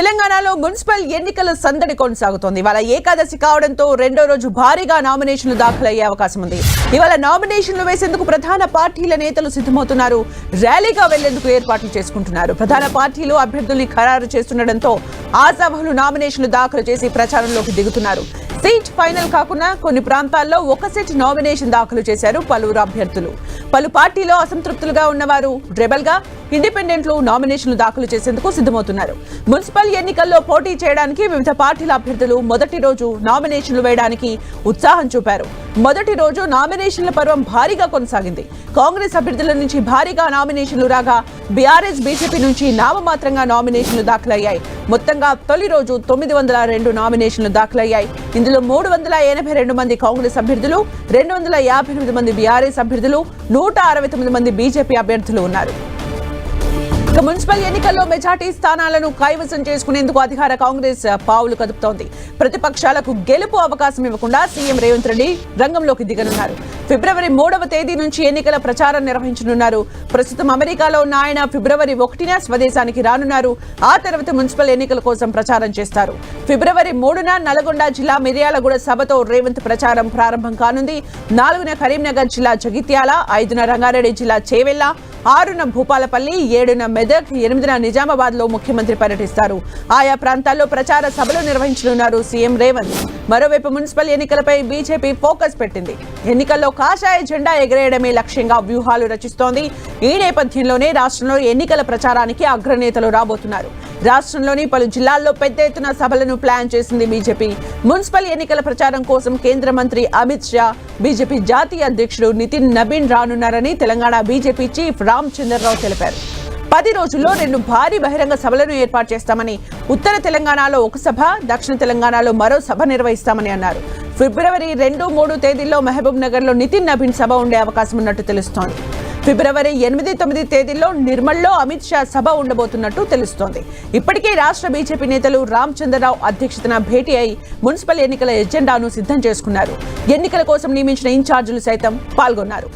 తెలంగాణలో మున్సిపల్ ఎన్నికల సందడి కొనసాగుతోంది. ఇవాళ ఏకాదశి కావడంతో రెండో రోజు భారీగా నామినేషన్లు దాఖలయ్యే అవకాశం ఉంది. ఇవాళ నామినేషన్లు వేసేందుకు ప్రధాన పార్టీల నేతలు సిద్ధమవుతున్నారు. ర్యాలీగా వెళ్లేందుకు ఏర్పాట్లు చేసుకుంటున్నారు. ప్రధాన పార్టీలు అభ్యర్థుల్ని ఖరారు చేస్తుండటంతో ఆశావహులు నామినేషన్లు దాఖలు చేసి ప్రచారంలోకి దిగుతున్నారు. సీట్ ఫైనల్ కాకుండా కొన్ని ప్రాంతాల్లో ఒక సెట్ నామినేషన్ దాఖలు చేశారు పలువురు అభ్యర్థులు. పలు పార్టీలో అసంతృప్తులుగా ఉన్నవారు రెబల్ గా, ఇండిపెండెంట్లు నామినేషన్లు దాఖలు చేసేందుకు సిద్ధమవుతున్నారు. మున్సిపల్ ఎన్నికల్లో పోటీ చేయడానికి వివిధ పార్టీల అభ్యర్థులు మొదటి రోజు నామినేషన్లు వేయడానికి ఉత్సాహం చూపారు. మొదటి రోజు నామినేషన్ల పర్వం భారీగా కొనసాగింది. కాంగ్రెస్ అభ్యర్థుల నుంచి భారీగా నామినేషన్లు రాగా బీఆర్ఎస్, బీజేపీ నుంచి నామమాత్రంగా నామినేషన్లు దాఖలయ్యాయి. మొత్తంగా తొలి రోజు 902 నామినేషన్లు దాఖలయ్యాయి. ఇందులో 382 మంది కాంగ్రెస్ అభ్యర్థులు, 258 మంది బీఆర్ఎస్ అభ్యర్థులు, 169 మంది బీజేపీ అభ్యర్థులు ఉన్నారు. మున్సిపల్ ఎన్నికల్లో మెజార్టీ స్థానాలను కైవసం చేసుకునేందుకు అధికార కాంగ్రెస్ పావులు కదుపుతోంది. ప్రతిపక్షాలకు గెలుపు అవకాశం ఇవ్వకుండా సీఎం రేవంత్ రెడ్డి రంగంలోకి దిగనున్నారు. ఫిబ్రవరి 3వ తేదీ నుంచి ఎన్నికల ప్రచారం నిర్వహించనున్నారు. ప్రస్తుతం అమెరికాలో ఉన్న ఆయన ఫిబ్రవరి 1న స్వదేశానికి రానున్నారు. ఆ తర్వాత మున్సిపల్ ఎన్నికల కోసం ప్రచారం చేస్తారు. ఫిబ్రవరి 3న నల్గొండ జిల్లా మిర్యాలగూడ సభతో రేవంత్ ప్రచారం ప్రారంభం కానుంది. 4న కరీంనగర్ జిల్లా జగిత్యాల, 5న రంగారెడ్డి జిల్లా చేవెళ్ల, 6న భూపాలపల్లి, 7న మెదక్, 8న నిజామాబాద్ లో ముఖ్యమంత్రి పర్యటిస్తారు. ఆయా ప్రాంతాల్లో ప్రచార సభలు నిర్వహించనున్నారు సీఎం రేవంత్. మరోవైపు మున్సిపల్ ఎన్నికలపై బీజేపీ ఫోకస్ పెట్టింది. ఎన్నికల్లో కాషాయ జెండా ఎగరేయడమే లక్ష్యంగా వ్యూహాలు రచిస్తోంది. ఈ నేపథ్యంలోనే రాష్ట్రంలో ఎన్నికల ప్రచారానికి అగ్రనేతలు రాబోతున్నారు. రాష్ట్రంలోని పలు జిల్లాల్లో పెద్ద ఎత్తున సభలను ప్లాన్ చేసింది బీజేపీ. మున్సిపల్ ఎన్నికల ప్రచారం కోసం కేంద్ర మంత్రి అమిత్ షా, బీజేపీ జాతీయ అధ్యక్షుడు నితిన్ నబీన్ రానున్నారని తెలంగాణ బీజేపీ చీఫ్ రామచంద్రరావు తెలిపారు. 10 రోజుల్లో 2 భారీ బహిరంగ సభలను ఏర్పాటు చేస్తామని, ఉత్తర తెలంగాణలో ఒక సభ, దక్షిణ తెలంగాణలో మరో సభ నిర్వహిస్తామని అన్నారు. ఫిబ్రవరి 2, 3 తేదీల్లో మహబూబ్ నగర్ లో నితిన్ నబీన్ సభ ఉండే అవకాశం ఉన్నట్టు తెలుస్తోంది. ఫిబ్రవరి 8, 9 తేదీల్లో నిర్మల్లో అమిత్ షా సభ ఉండబోతున్నట్టు తెలుస్తోంది. ఇప్పటికే రాష్ట్ర బీజేపీ నేతలు రామచంద్రరావు అధ్యక్షతన భేటీ అయి మున్సిపల్ ఎన్నికల ఎజెండాను సిద్ధం చేసుకున్నారు. ఎన్నికల కోసం నియమించిన ఇన్ఛార్జీలు సైతం పాల్గొన్నారు.